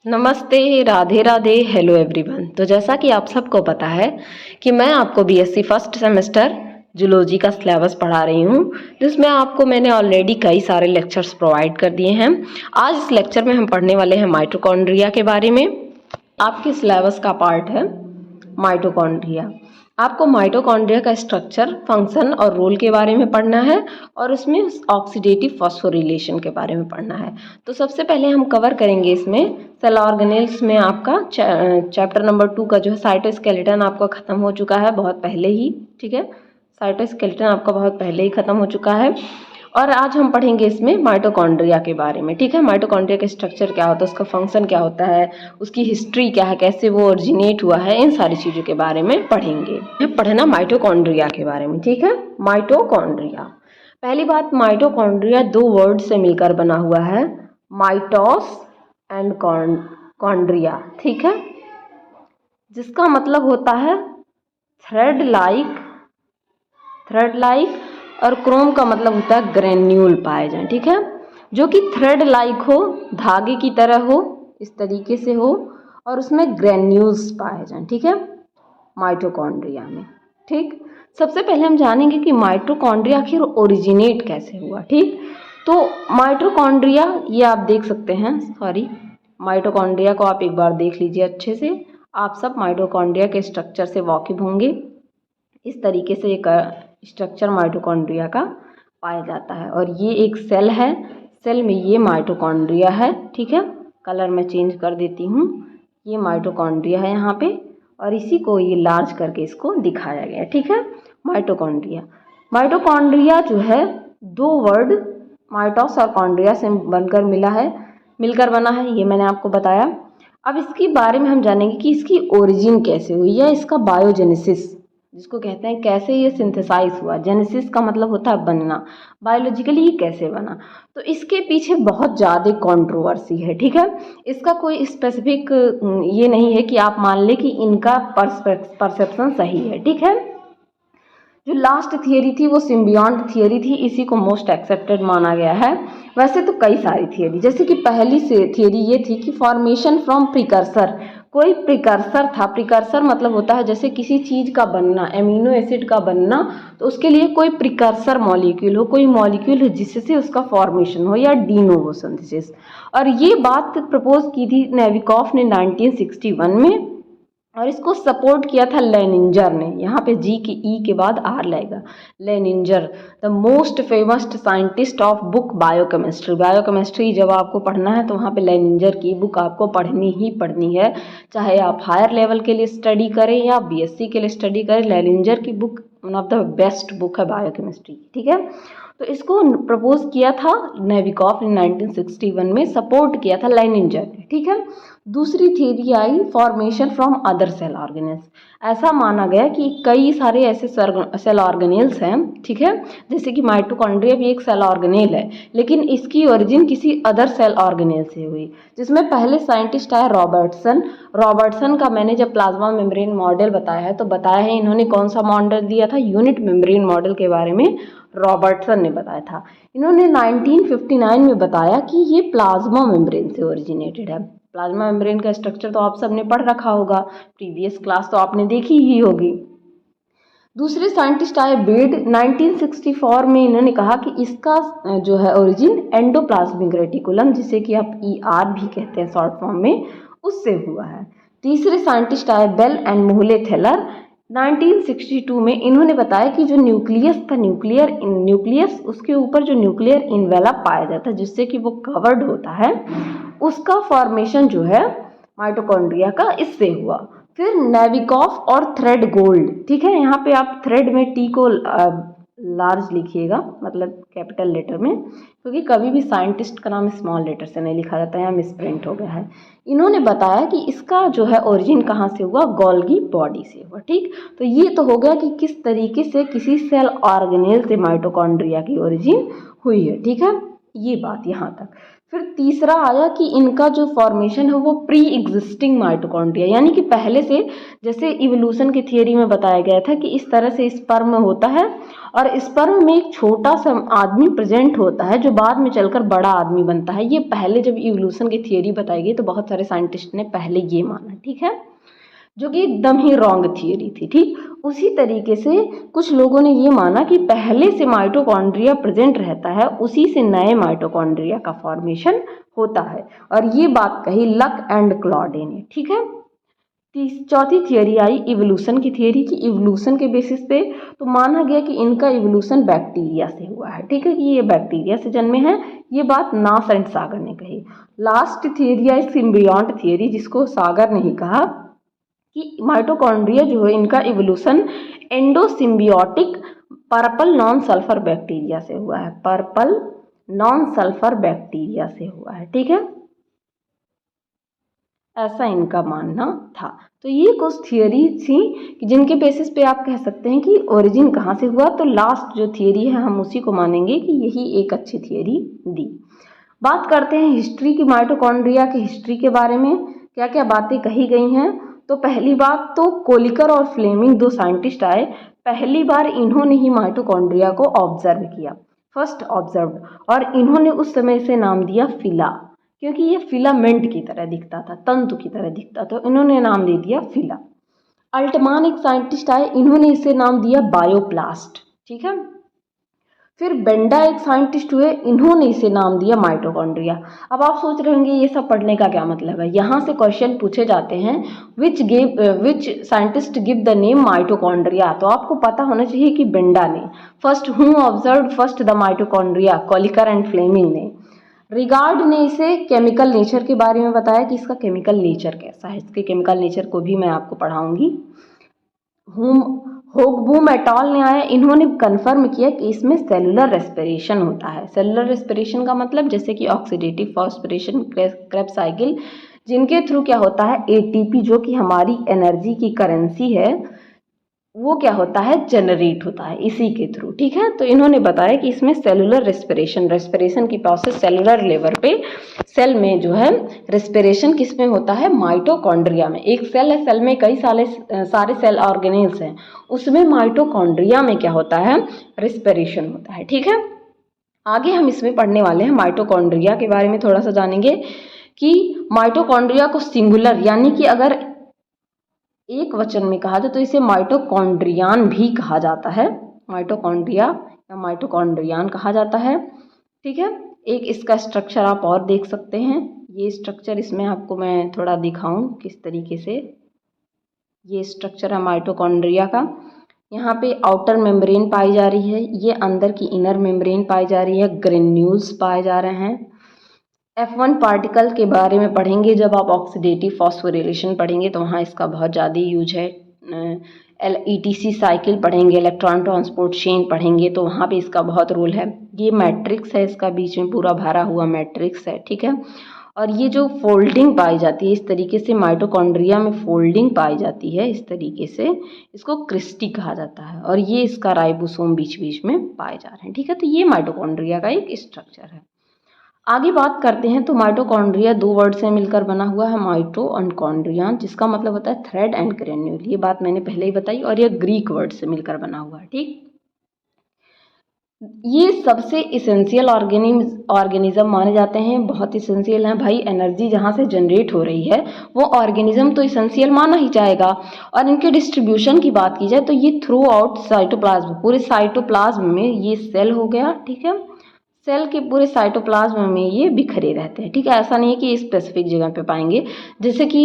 नमस्ते, Radhe Radhe, hello everyone. तो जैसा कि आप सबको पता है कि मैं आपको बीएससी फर्स्ट सेमेस्टर जूलॉजी का सिलेबस पढ़ा रही हूँ, जिसमें आपको मैंने ऑलरेडी कई सारे लेक्चर्स प्रोवाइड कर दिए हैं। आज इस लेक्चर में हम पढ़ने वाले हैं माइटोकॉन्ड्रिया के बारे में। आपके सिलेबस का पार्ट है माइटोकॉन्ड्रिया। आपको माइटोकॉन्ड्रिया का स्ट्रक्चर, फंक्शन और रोल के बारे में पढ़ना है और उसमें ऑक्सीडेटिव फॉस्फोरिलेशन के बारे में पढ़ना है। तो सबसे पहले हम कवर करेंगे इसमें सेल ऑर्गेनेल्स में आपका चैप्टर नंबर 2 का जो है साइटोस्केलेटन आपका ख़त्म हो चुका है बहुत पहले ही। ठीक है, साइटोस्केलेटन आपका बहुत पहले ही ख़त्म हो चुका है। और आज हम पढ़ेंगे इसमें माइटोकॉन्ड्रिया के बारे में। ठीक है, माइटोकॉन्ड्रिया का स्ट्रक्चर क्या होता है, उसका फंक्शन क्या होता है, उसकी हिस्ट्री क्या है, कैसे वो ओरिजिनेट हुआ है, इन सारी चीज़ों के बारे में पढ़ेंगे। पढ़ना माइटोकॉन्ड्रिया के बारे में। ठीक है, माइटोकॉन्ड्रिया। पहली बात, माइटोकॉन्ड्रिया दो वर्ड से मिलकर बना हुआ है, माइटोस एंड कॉन्ड्रिया। ठीक है, जिसका मतलब होता है थ्रेड लाइक और क्रोम का मतलब होता है ग्रेन्यूल पाए जाएं। ठीक है, जो कि थ्रेड लाइक हो, धागे की तरह हो, इस तरीके से हो और उसमें ग्रेन्यूल्स पाए जाएं। ठीक है, माइटोकॉन्ड्रिया में। ठीक, सबसे पहले हम जानेंगे कि माइटोकॉन्ड्रिया आखिर ओरिजिनेट कैसे हुआ। ठीक, तो माइटोकॉन्ड्रिया ये आप देख सकते हैं, माइटोकॉन्ड्रिया को आप एक बार देख लीजिए अच्छे से। आप सब माइटोकॉन्ड्रिया के स्ट्रक्चर से वाकिफ होंगे। इस तरीके से एक स्ट्रक्चर माइटोकॉन्ड्रिया का पाया जाता है और ये एक सेल है। सेल में ये माइटोकॉन्ड्रिया है। ठीक है, कलर मैं चेंज कर देती हूँ। ये माइटोकॉन्ड्रिया है यहाँ पे और इसी को ये लार्ज करके इसको दिखाया गया। ठीक है, माइटोकॉन्ड्रिया जो है दो वर्ड माइटोस और कॉन्ड्रिया से मिलकर बना है, ये मैंने आपको बताया। अब इसके बारे में हम जानेंगे कि इसकी ओरिजिन कैसे हुई या इसका बायोजेनेसिस जिसको कहते हैं, कैसे ये सिंथेसाइज हुआ। जेनेसिस का मतलब होता है बनना, बायोलॉजिकली ये कैसे बना। तो इसके पीछे बहुत ज़्यादा कंट्रोवर्सी है। ठीक है, इसका कोई स्पेसिफिक ये नहीं है कि आप मान लें कि इनका परसेप्शन सही है। ठीक है, जो लास्ट थियरी थी वो सिम्बियॉन्ट थियरी थी, इसी को मोस्ट एक्सेप्टेड माना गया है। वैसे तो कई सारी थियरी, जैसे कि पहली से थियरी ये थी कि फॉर्मेशन फ्रॉम प्रिकर्सर, कोई प्रिकर्सर था। प्रिकर्सर मतलब होता है जैसे किसी चीज़ का बनना, एमिनो एसिड का बनना, तो उसके लिए कोई प्रिकर्सर मॉलिक्यूल हो, कोई मॉलिक्यूल हो जिससे उसका फॉर्मेशन हो, या डीनोवो सिंथेसिस। और ये बात प्रपोज की थी नेविकॉफ ने 1961 में और इसको सपोर्ट किया था लेनिंजर ने। यहाँ पे जी के ई के बाद आर लगेगा, Lehninger, the most famous scientist of book biochemistry. Biochemistry जब आपको पढ़ना है तो वहाँ पे लेनिंजर की बुक आपको पढ़नी ही पढ़नी है, चाहे आप हायर लेवल के लिए स्टडी करें या बीएससी के लिए स्टडी करें। लेनिंजर की book one of the best book है बायोकेमिस्ट्री। ठीक है, तो इसको प्रपोज किया था नेविकॉफ ने 1961 में, सपोर्ट किया था लेनिंजर ने। ठीक है, दूसरी theory I formation from other cell organelles. ऐसा माना गया कि कई सारे ऐसे सेल ऑर्गेनेल्स हैं। ठीक है, जैसे कि माइटोकॉन्ड्रिया भी एक सेल ऑर्गेनेल है, लेकिन इसकी ओरिजिन किसी अदर सेल ऑर्गेनेल से हुई, जिसमें पहले साइंटिस्ट आया रॉबर्टसन का मैंने जब प्लाज्मा मेम्ब्रेन मॉडल बताया है तो बताया है इन्होंने कौन सा मॉडल दिया था, यूनिट मेम्ब्रेन मॉडल के बारे में रॉबर्टसन ने बताया था। इन्होंने 1959 में बताया कि ये प्लाज्मा मेम्ब्रेन से ओरिजिनेटेड है। प्लाज्मा मेम्ब्रेन का स्ट्रक्चर तो आप सबने पढ़ रखा होगा, प्रीवियस क्लास तो आपने देखी ही होगी। दूसरे साइंटिस्ट आए बेड 1964 में, इन्होंने कहा कि इसका जो है ओरिजिन एंडोप्लाज्मिक रेटिकुलम, जिसे कि आप ER भी कहते हैं शॉर्ट फॉर्म में, उससे हुआ है। तीसरे साइंटिस्ट आए बेल एंड मोहले थेलर 1962 में। इन्होंने बताया कि जो न्यूक्लियस था, न्यूक्लियस उसके ऊपर जो न्यूक्लियर इन्वेलप पाया जाता है जिससे कि वो कवर्ड होता है, उसका फॉर्मेशन जो है माइटोकॉन्ड्रिया का इससे हुआ। फिर नेविकॉफ और थ्रेड गोल्ड। ठीक है, यहाँ पे आप थ्रेड में टी को लार्ज लिखिएगा, मतलब कैपिटल लेटर में, क्योंकि कभी भी साइंटिस्ट का नाम स्मॉल लेटर से नहीं लिखा जाता है, यहाँ मिसप्रिंट हो गया है। इन्होंने बताया कि इसका जो है ओरिजिन कहाँ से हुआ, गोल्गी बॉडी से हुआ। ठीक, तो ये तो हो गया कि किस तरीके से किसी सेल ऑर्गेनेल से माइटोकॉन्ड्रिया की ओरिजिन हुई है। ठीक है, ये बात यहाँ तक। फिर तीसरा आया कि इनका जो फॉर्मेशन है वो प्री एग्जिस्टिंग माइटोकॉन्ड्रिया, यानी कि पहले से, जैसे इवोल्यूशन की थियोरी में बताया गया था कि इस तरह से स्पर्म होता है और स्पर्म में एक छोटा सा आदमी प्रेजेंट होता है जो बाद में चलकर बड़ा आदमी बनता है। ये पहले जब इवोल्यूशन की थियोरी बताई गई तो बहुत सारे साइंटिस्ट ने पहले ये माना, ठीक है, जो कि एकदम ही रॉन्ग थियोरी थी। ठीक उसी तरीके से कुछ लोगों ने ये माना कि पहले से माइटोकॉन्ड्रिया प्रेजेंट रहता है, उसी से नए माइटोकॉन्ड्रिया का फॉर्मेशन होता है, और ये बात कही लक एंड क्लॉडे ने। ठीक है, चौथी थियोरी आई इवोल्यूशन की थियोरी की। इवोल्यूशन के बेसिस पे तो माना गया कि इनका इवोल्यूशन बैक्टीरिया से हुआ है, ठीक है, कि ये बैक्टीरिया से जन्मे हैं। ये बात नास एंड सागर ने कही। लास्ट थियोरी आई सिम्बियोंट थियोरी, जिसको सागर ने ही कहा कि माइटोकॉन्ड्रिया जो है इनका evolution endosymbiotic purple non sulphur bacteria से हुआ है, पर्पल नॉन सल्फर बैक्टीरिया से हुआ है। ठीक है, ऐसा इनका मानना था। तो ये कुछ थियोरी थी कि जिनके बेसिस पे आप कह सकते हैं कि ओरिजिन कहाँ से हुआ। तो लास्ट जो थियोरी है हम उसी को मानेंगे कि यही एक अच्छी थियोरी दी। बात करते हैं हिस्ट्री की, माइटोकॉन्ड्रिया की हिस्ट्री के बारे में क्या क्या बातें कही गई हैं। तो पहली बात तो कोलिकर और फ्लेमिंग दो साइंटिस्ट आए, पहली बार इन्होंने ही माइटोकॉन्ड्रिया को ऑब्जर्व किया, फर्स्ट ऑब्जर्व, और इन्होंने उस समय से नाम दिया फिला, क्योंकि ये फिलामेंट की तरह दिखता था, तंतु की तरह दिखता, तो इन्होंने नाम दे दिया फिला। अल्टमान एक साइंटिस्ट आए, इन्होंने इसे नाम दिया बायोप्लास्ट। ठीक है, फिर बेंडा एक साइंटिस्ट हुए, इन्होंने इसे नाम दिया माइटोकॉन्ड्रिया। अब आप सोच रहे होंगे ये सब पढ़ने का क्या मतलब है। यहाँ से क्वेश्चन पूछे जाते हैं which scientist give the name mitochondria, तो आपको पता होना चाहिए कि बेंडा ने। First who observe first the mitochondria, Kolliker and Fleming ने। रिगार्ड ने इसे केमिकल नेचर के बारे में बताया कि इसका केमिकल नेचर कैसा है, इसके केमिकल नेचर को भी मैं आपको पढ़ाऊंगी। होगबूम एटॉल ने आया, इन्होंने कन्फर्म किया कि इसमें सेलुलर रेस्पिरेशन होता है। सेलुलर रेस्पिरेशन का मतलब जैसे कि ऑक्सीडेटिव फॉस्फोरेशन, क्रेब्स साइकिल, जिनके थ्रू क्या होता है एटीपी, जो कि हमारी एनर्जी की करेंसी है, वो क्या होता है जनरेट होता है इसी के थ्रू। ठीक है, तो इन्होंने बताया कि इसमें सेलुलर रेस्पिरेशन की प्रोसेस सेलुलर लेवल पे, सेल में जो है रेस्पिरेशन किस में होता है, माइटोकॉन्ड्रिया में। एक सेल है, सेल में कई सारे सेल ऑर्गेनेल्स हैं, उसमें माइटोकॉन्ड्रिया में क्या होता है, रेस्पिरेशन होता है। ठीक है, आगे हम इसमें पढ़ने वाले हैं माइटोकॉन्ड्रिया के बारे में थोड़ा सा जानेंगे कि माइटोकॉन्ड्रिया को सिंगुलर यानी कि अगर एक वचन में कहा जाए तो इसे माइटोकॉन्ड्रियान भी कहा जाता है, माइटोकॉन्ड्रिया या माइटोकॉन्ड्रियान कहा जाता है। ठीक है, एक इसका स्ट्रक्चर आप और देख सकते हैं, ये स्ट्रक्चर इसमें आपको मैं थोड़ा दिखाऊं किस तरीके से ये स्ट्रक्चर है माइटोकॉन्ड्रिया का। यहाँ पे आउटर मेम्ब्रेन पाई जा रही है, ये अंदर की इनर मेम्ब्रेन पाई जा रही है, ग्रेन्यूल्स पाए जा रहे हैं। F1 पार्टिकल के बारे में पढ़ेंगे जब आप ऑक्सीडेटिव फॉस्फोरिलेशन पढ़ेंगे तो वहाँ इसका बहुत ज़्यादा यूज है। ETC साइकिल पढ़ेंगे, इलेक्ट्रॉन ट्रांसपोर्ट चेन पढ़ेंगे तो वहाँ पे इसका बहुत रोल है। ये मैट्रिक्स है, इसका बीच में पूरा भरा हुआ मैट्रिक्स है। ठीक है, और ये जो फोल्डिंग पाई जाती है इस तरीके से माइटोकॉन्ड्रिया में फोल्डिंग पाई जाती है इस तरीके से, इसको क्रिस्टी कहा जाता है, और ये इसका राइबोसोम बीच बीच में पाए जा रहे हैं। ठीक है, तो ये माइटोकॉन्ड्रिया का एक स्ट्रक्चर है। आगे बात करते हैं तो माइटोकॉन्ड्रिया दो वर्ड से मिलकर बना हुआ है, माइटो एंड कॉन्ड्रियान, जिसका मतलब होता है थ्रेड एंड ग्रेन्यूल। ये बात मैंने पहले ही बताई, और ये ग्रीक वर्ड से मिलकर बना हुआ है। ठीक, ये सबसे इसेंशियल ऑर्गेनिज्म माने जाते हैं, बहुत इसेंशियल हैं भाई। एनर्जी जहाँ से जनरेट हो रही है वो ऑर्गेनिज्म तो इसेंशियल माना ही जाएगा। और इनके डिस्ट्रीब्यूशन की बात की जाए तो ये थ्रू आउट साइटोप्लाज्म, पूरे साइटोप्लाज्म में ये सेल हो गया। ठीक है, सेल के पूरे साइटोप्लाज्म में ये बिखरे रहते हैं। ठीक है, ऐसा नहीं है कि स्पेसिफिक जगह पे पाएंगे, जैसे कि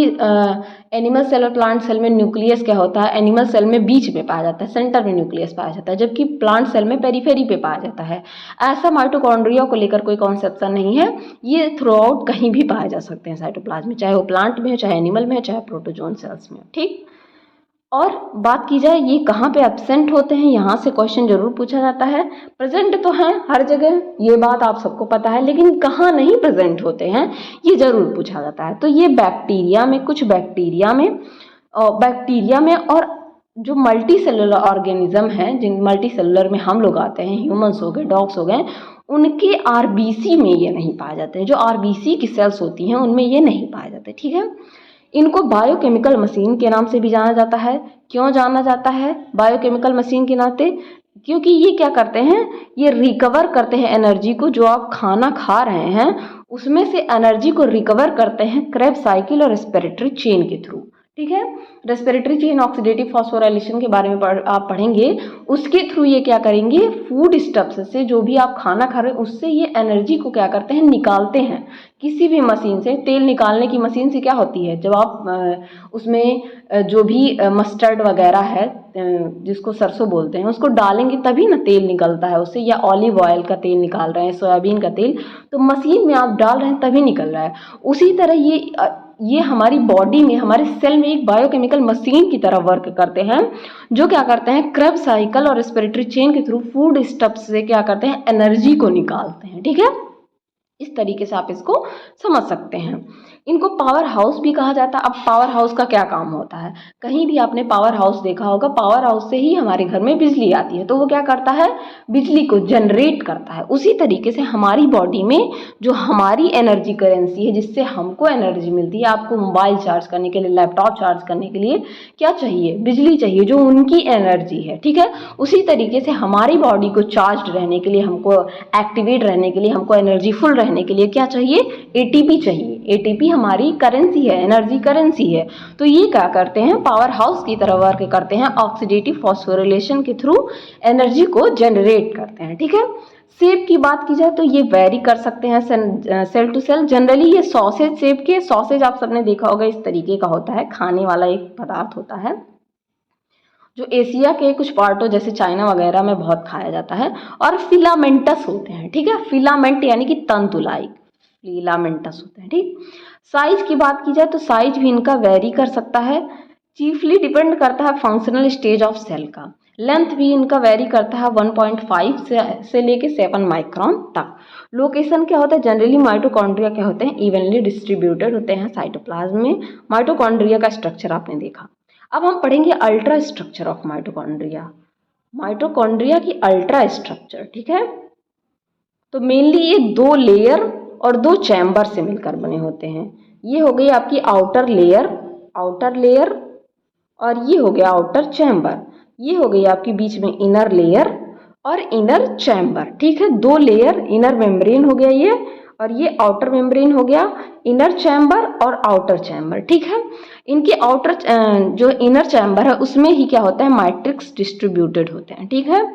एनिमल सेल और प्लांट सेल में न्यूक्लियस क्या होता है, एनिमल सेल में बीच में पाया जाता है, सेंटर में न्यूक्लियस पाया जाता है, जबकि प्लांट सेल में पेरीफेरी पे पाया जाता है। ऐसा माइटोकॉन्ड्रिया को लेकर कोई कॉन्सेप्शन नहीं है, ये थ्रू आउट कहीं भी पाए जा सकते हैं साइटोप्लाज्म में, चाहे वो प्लांट में हो, चाहे एनिमल में हो, चाहे प्रोटोजोन सेल्स में। ठीक, और बात की जाए ये कहाँ पे एब्सेंट होते हैं, यहाँ से क्वेश्चन जरूर पूछा जाता है। प्रेजेंट तो हैं हर जगह, ये बात आप सबको पता है, लेकिन कहाँ नहीं प्रेजेंट होते हैं ये जरूर पूछा जाता है। तो ये बैक्टीरिया में, कुछ बैक्टीरिया में और जो मल्टी सेलुलर ऑर्गेनिज्म हैं, जिन मल्टी सेलुलर में हम लोग आते हैं, ह्यूमंस हो गए, डॉग्स हो गए, उनके आरबीसी में ये नहीं पाए जाते हैं। जो आरबीसी की सेल्स होती हैं उनमें ये नहीं पाए जाते, ठीक है। इनको बायोकेमिकल मशीन के नाम से भी जाना जाता है। क्यों जाना जाता है बायोकेमिकल मशीन के नाते? क्योंकि ये क्या करते हैं, ये रिकवर करते हैं एनर्जी को। जो आप खाना खा रहे हैं उसमें से एनर्जी को रिकवर करते हैं क्रेब्स साइकिल और रेस्पिरेटरी चेन के थ्रू, ठीक है। रेस्पिरेटरी चेन ऑक्सीडेटिव फॉस्फोराइलेशन के बारे में आप पढ़ेंगे। उसके थ्रू ये क्या करेंगे, फूड स्टफ्स से जो भी आप खाना खा रहे हैं उससे ये एनर्जी को क्या करते हैं, निकालते हैं। किसी भी मशीन से, तेल निकालने की मशीन से क्या होती है, जब आप उसमें जो भी मस्टर्ड वगैरह है जिसको सरसों बोलते हैं उसको डालेंगे तभी ना तेल निकलता है उससे, या ऑलिव ऑयल का तेल निकाल रहे हैं, सोयाबीन का तेल, तो मशीन में आप डाल रहे हैं तभी निकल रहा है। उसी तरह ये हमारी बॉडी में, हमारे सेल में एक बायोकेमिकल मशीन की तरह वर्क करते हैं, जो क्या करते हैं, क्रेब्स साइकिल और रेस्पिरेटरी चेन के थ्रू फूड स्टफ्स से क्या करते हैं, एनर्जी को निकालते हैं, ठीक है। इस तरीके से आप इसको समझ सकते हैं। इनको पावर हाउस भी कहा जाता है। अब पावर हाउस का क्या काम होता है, कहीं भी आपने पावर हाउस देखा होगा, पावर हाउस से ही हमारे घर में बिजली आती है, तो वो क्या करता है, बिजली को जनरेट करता है। उसी तरीके से हमारी बॉडी में जो हमारी एनर्जी करेंसी है, जिससे हमको एनर्जी मिलती है, आपको मोबाइल चार्ज करने के लिए, लैपटॉप चार्ज करने के लिए क्या चाहिए, बिजली चाहिए, जो उनकी एनर्जी है, ठीक है। उसी तरीके से हमारी बॉडी को चार्ज रहने के लिए, हमको एक्टिवेट रहने के लिए, हमको एनर्जी फुल रहने के लिए क्या चाहिए, एटीपी चाहिए। एटीपी हमारी करेंसी है, एनर्जी करेंसी है। तो ये क्या करते हैं, पावर हाउस की तरह वर्क करते हैं, ऑक्सीडेटिव फॉस्फोरिलेशन के थ्रू एनर्जी को जनरेट करते हैं, ठीक है। शेप की बात की जाए तो ये वेरी कर सकते हैं सेल टू सेल। जनरली ये सॉसेज शेप के, सॉसेज आप सबने देखा होगा इस तरीके का होता है, खाने वाला एक पदार्थ होता है जो एशिया के कुछ पार्टों जैसे चाइना वगैरह में बहुत खाया जाता है। और फिलामेंटस होते हैं, ठीक है, फिलामेंट यानी कि तंतुलाई, फिलामेंटस होते हैं, ठीक। साइज की बात की जाए तो साइज भी इनका वेरी कर सकता है, चीफली डिपेंड करता है फंक्शनल स्टेज ऑफ सेल का। लेंथ भी इनका वेरी करता है 1.5 से लेके 7 माइक्रोन तक। लोकेशन क्या होता है, जनरली माइटोकॉन्ड्रिया क्या होते हैं, इवनली डिस्ट्रीब्यूटेड होते हैं साइटोप्लाज्म में। माइटोकॉन्ड्रिया का स्ट्रक्चर आपने देखा। अब हम पढ़ेंगे ultra structure of mitochondria, mitochondria की अल्ट्रा स्ट्रक्चर, ठीक है। तो मेनली ये 2 लेयर और 2 चैम्बर से मिलकर बने होते हैं। ये हो गई आपकी आउटर लेयर, और ये हो गया आउटर चैम्बर। ये हो गई आपकी बीच में इनर लेयर और इनर चैम्बर, ठीक है। 2 लेयर, इनर मेम्ब्रेन हो गया ये, और ये आउटर मेम्ब्रेन हो गया, इनर चैम्बर और आउटर चैम्बर, ठीक है। इनके आउटर जो इनर चैम्बर है उसमें ही क्या होता है, मैट्रिक्स डिस्ट्रीब्यूटेड होते हैं, ठीक है।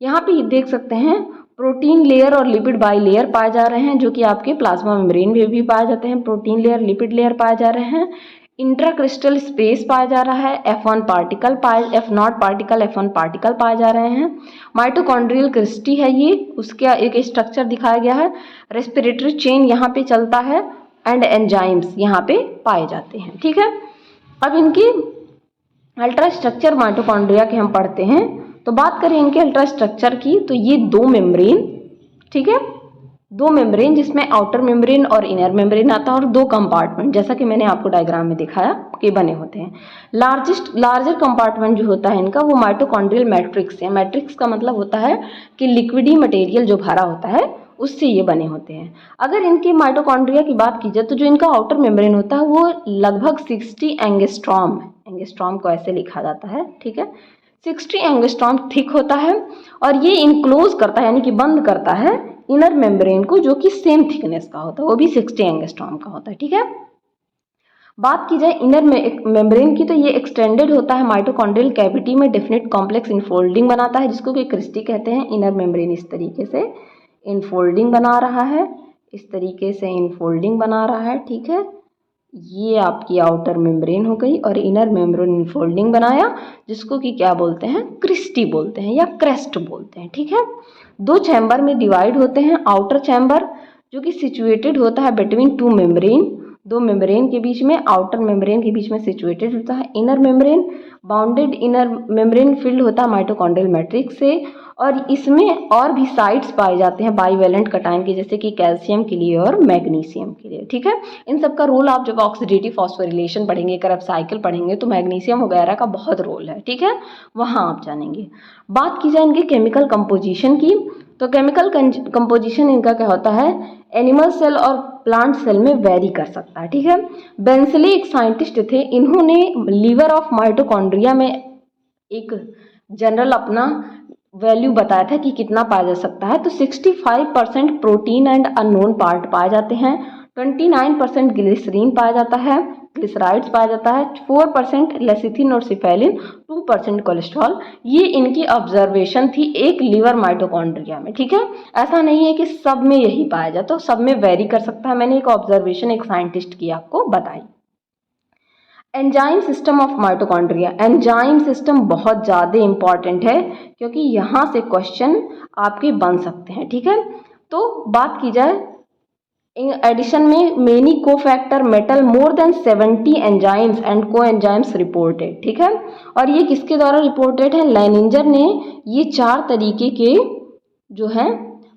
यहाँ पे देख सकते हैं प्रोटीन लेयर और लिपिड बाई लेयर पाए जा रहे हैं, जो कि आपके प्लाज्मा मेम्ब्रेन में भी पाए जाते हैं। प्रोटीन लेयर, लिपिड लेयर पाए जा रहे हैं। इंट्राक्रिस्टल स्पेस पाया जा रहा है, F0 पार्टिकल पाए जा रहे हैं। माइटोकॉन्ड्रियल क्रिस्टी है ये, उसका एक स्ट्रक्चर दिखाया गया है। रेस्पिरेटरी चेन यहाँ पे चलता है एंड एंजाइम्स यहाँ पे पाए जाते हैं, ठीक है। अब इनकी अल्ट्रा स्ट्रक्चर माइटोकॉन्ड्रिया के हम पढ़ते हैं। तो बात करें इनके अल्ट्रा स्ट्रक्चर की, तो ये 2 मेम्ब्रेन, ठीक है, 2 मेम्ब्रेन जिसमें आउटर मेम्ब्रेन और इनर मेम्ब्रेन आता है, और 2 कंपार्टमेंट जैसा कि मैंने आपको डायग्राम में दिखाया कि बने होते हैं। लार्जर कंपार्टमेंट जो होता है इनका, वो माइटोकॉन्ड्रियल मैट्रिक्स है। मैट्रिक्स का मतलब होता है कि लिक्विडी मटेरियल जो भरा होता है उससे ये बने होते हैं। अगर इनके माइटोकॉन्ड्रिया की बात की जाए तो जो इनका आउटर मेम्ब्रेन होता है वो लगभग 60 एंगस्ट्रॉम है, एंगस्ट्रॉम को ऐसे लिखा जाता है, ठीक है, 60 एंगस्ट्रॉम थिक होता है, और ये इनक्लोज करता है यानी कि बंद करता है इनर मेम्ब्रेन को, जो कि सेम थिकनेस का होता है, वो भी 60 एंगस्ट्रॉम का होता है, ठीक है। बात की जाए इनर मेम्ब्रेन की, तो ये एक्सटेंडेड होता है माइटोकॉन्ड्रियल कैविटी में, डेफिनेट कॉम्प्लेक्स इनफोल्डिंग बनाता है, जिसको कि क्रिस्टी कहते हैं। इनर मेम्ब्रेन इस तरीके से इनफोल्डिंग बना रहा है, इस तरीके से इनफोल्डिंग बना रहा है, ठीक है। ये आपकी आउटर मेम्ब्रेन हो गई, और इनर मेम्ब्रेन इनफोल्डिंग बनाया, जिसको कि क्या बोलते हैं, क्रिस्टी बोलते हैं या क्रेस्ट बोलते हैं, ठीक है। 2 चैम्बर में डिवाइड होते हैं। आउटर चैम्बर जो कि सिचुएटेड होता है बिटवीन 2 मेम्ब्रेन, 2 मेम्ब्रेन के बीच में, आउटर मेम्ब्रेन के बीच में सिचुएटेड होता है। Inner membrane bounded inner membrane field होता है माइटोकॉन्ड्रियल मैट्रिक्स से, और इसमें और भी साइट्स पाए जाते हैं बाईवेलेंट कटायन के, जैसे कि कैल्शियम के लिए और मैग्नीशियम के लिए। ठीक है, इन सब का रोल आप जब ऑक्सीडेटिव फॉस्फोरिलेशन पढ़ेंगे, करब साइकिल पढ़ेंगे, तो मैग्नीशियम वगैरह का बहुत रोल है। ठीक है, वहाँ आप जानेंगे। बात की जाए इनके केमिकल कंपोजिशन की, तो केमिकल कंपोजिशन इनका क्या होता है, एनिमल सेल और प्लांट सेल में वेरी कर सकता है। ठीक है, बेंसली एक साइंटिस्ट थे, इन्होंने लीवर ऑफ माइटोकॉन्ड्रिया में एक जनरल अपना वैल्यू बताया था कि कितना पाया जा सकता है। तो 65% प्रोटीन एंड अननोन पार्ट पाए जाते हैं, 29% ग्लिसरीन पाया जाता है, ग्लिसराइड्स पाया जाता है, 4% लेसिथिन और सिफेलिन, 2% कोलेस्ट्रॉल। ये इनकी ऑब्जर्वेशन थी एक लीवर माइटोकॉन्ड्रिया में। ठीक है, ऐसा नहीं है कि सब में यही पाया जाता, तो सब में वेरी कर सकता है। मैंने एक ऑब्जर्वेशन एक साइंटिस्ट की आपको बताई। Enzyme system of mitochondria, enzyme system बहुत ज़्यादा इंपॉर्टेंट है, क्योंकि यहाँ से क्वेश्चन आपके बन सकते हैं। ठीक है, तो बात की जाए एडिशन में many cofactor metal more than 70 enzymes and को एंजाइम्स रिपोर्टेड। ठीक है, और ये किसके द्वारा रिपोर्टेड है, लेनिंजर ने ये 4 तरीके के जो है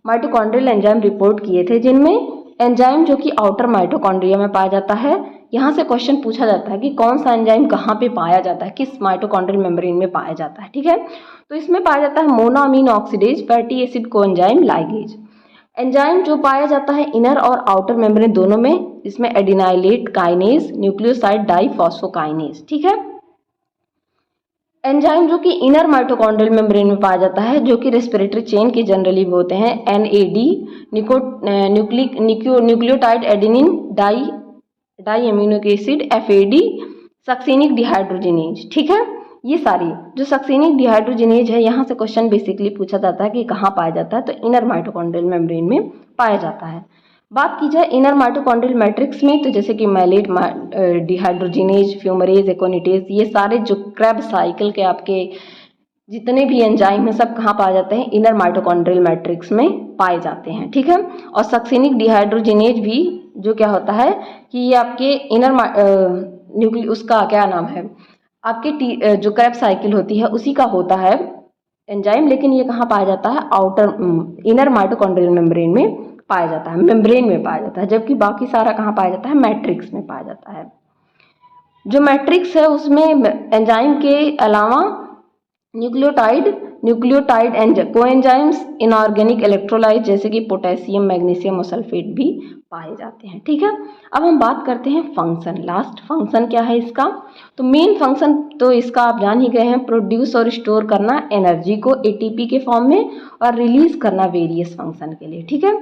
माइटोकॉन्ड्रियल एंजाइम रिपोर्ट किए थे, जिनमें एंजाइम जो कि आउटर माइटोकॉन्ड्रिया में पाया जाता है। यहाँ से क्वेश्चन पूछा जाता है कि कौन सा एंजाइम कहाँ पे पाया जाता है, किस माइटोकॉन्ड्रियल मेम्ब्रेन में पाया जाता है। ठीक है, तो इसमें पाया जाता है monoamine oxidase, fatty acid coenzyme, ligase. Enzyme जो पाया जाता है इनर और आउटर मेम्ब्रेन दोनों में, इसमें एडिनाइलेट काइनेज, न्यूक्लियोसाइड डाइफॉस्फोकाइनेज। ठीक है, एंजाइम जो कि इनर माइटोकॉन्ड्रियल मेम्ब्रेन में पाया जाता है, जो कि रेस्पिरेटरी चेन के जनरली होते हैं, NAD, nucleotide adenine di amino acid, FAD, succinic dehydrogenase. ठीक है, ये सारी जो सक्सेनिक डिहाइड्रोजिनेज है, यहाँ से क्वेश्चन बेसिकली पूछा जाता है कि कहाँ पाया जाता है, तो इनर माइटोकॉन्ड्रियल मेम्ब्रेन में पाया जाता है। बात की जाए इनर माइटोकॉन्ड्रियल मैट्रिक्स में, तो जैसे कि मैलेट, डिहाइड्रोजिनेज, फ्यूमरेज, एकोनिटेज, ये सारे जो क्रेब साइकिल के आपके जितने भी एंजाइम हैं, सब कहाँ पाए जाते हैं, इनर माइटोकॉन्ड्रियल मैट्रिक्स में पाए जाते हैं। ठीक है, और सक्सेनिक डिहाइड्रोजिनेज भी जो क्या होता है कि ये आपके इनर न्यूक्लिय उसका क्या नाम है, आपके जो क्रेब साइकिल होती है उसी का होता है एंजाइम, लेकिन ये कहाँ पाया जाता है, आउटर इनर माइटोकॉन्ड्रियल मेम्ब्रेन में पाया जाता है, मेम्ब्रेन में पाया जाता है, जबकि बाकी सारा कहाँ पाया जाता है, मैट्रिक्स में पाया जाता है। जो मैट्रिक्स है उसमें एंजाइम के अलावा nucleotide and coenzymes, inorganic electrolyte जैसे कि पोटेशियम, मैग्नीशियम और सल्फेट भी पाए जाते हैं। ठीक है, अब हम बात करते हैं फंक्शन। लास्ट फंक्शन क्या है इसका, तो मेन फंक्शन तो इसका आप जान ही गए हैं, प्रोड्यूस और स्टोर करना एनर्जी को ATP के फॉर्म में, और रिलीज करना वेरियस फंक्शन के लिए। ठीक है,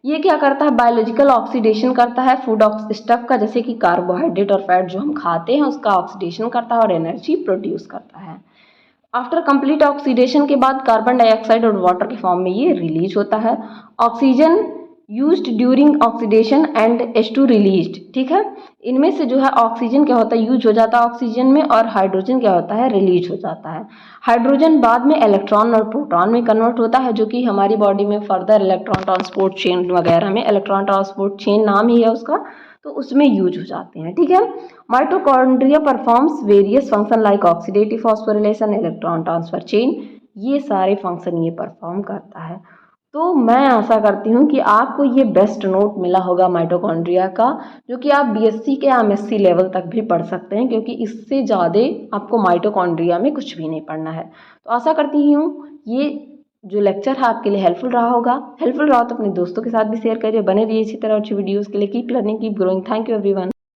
ये क्या करता है, बायोलॉजिकल ऑक्सीडेशन करता है फूड स्टफ का, जैसे कि कार्बोहाइड्रेट और फैट जो हम खाते हैं उसका ऑक्सीडेशन करता है और एनर्जी प्रोड्यूस करता है। आफ्टर कंप्लीट ऑक्सीडेशन के बाद कार्बन डाइऑक्साइड और वाटर के फॉर्म में ये रिलीज होता है। Oxygen used during oxidation and H2 released. ठीक है, इनमें से जो है ऑक्सीजन क्या होता है, यूज हो जाता है ऑक्सीजन में, और हाइड्रोजन क्या होता है, रिलीज हो जाता है। हाइड्रोजन बाद में इलेक्ट्रॉन और प्रोटॉन में कन्वर्ट होता है, जो कि हमारी बॉडी में फर्दर इलेक्ट्रॉन ट्रांसपोर्ट चेन वगैरह में, इलेक्ट्रॉन ट्रांसपोर्ट चेन नाम ही है उसका, तो उसमें यूज हो जाते हैं। ठीक है, mitochondria performs various function like oxidative phosphorylation, electron transfer chain, ये सारे फंक्शन ये परफॉर्म करता है। तो मैं आशा करती हूँ कि आपको ये बेस्ट नोट मिला होगा माइटोकॉन्ड्रिया का, जो कि आप BSc के MSc लेवल तक भी पढ़ सकते हैं, क्योंकि इससे ज़्यादा आपको माइटोकॉन्ड्रिया में कुछ भी नहीं पढ़ना है। तो आशा करती हूँ ये जो लेक्चर है आपके लिए हेल्पफुल रहा होगा। हेल्पफुल रहा तो अपने दोस्तों के साथ भी शेयर करिए। बने रहिए इसी तरह अच्छी वीडियोज़ के लिए। Keep learning, keep growing. Thank you everyone.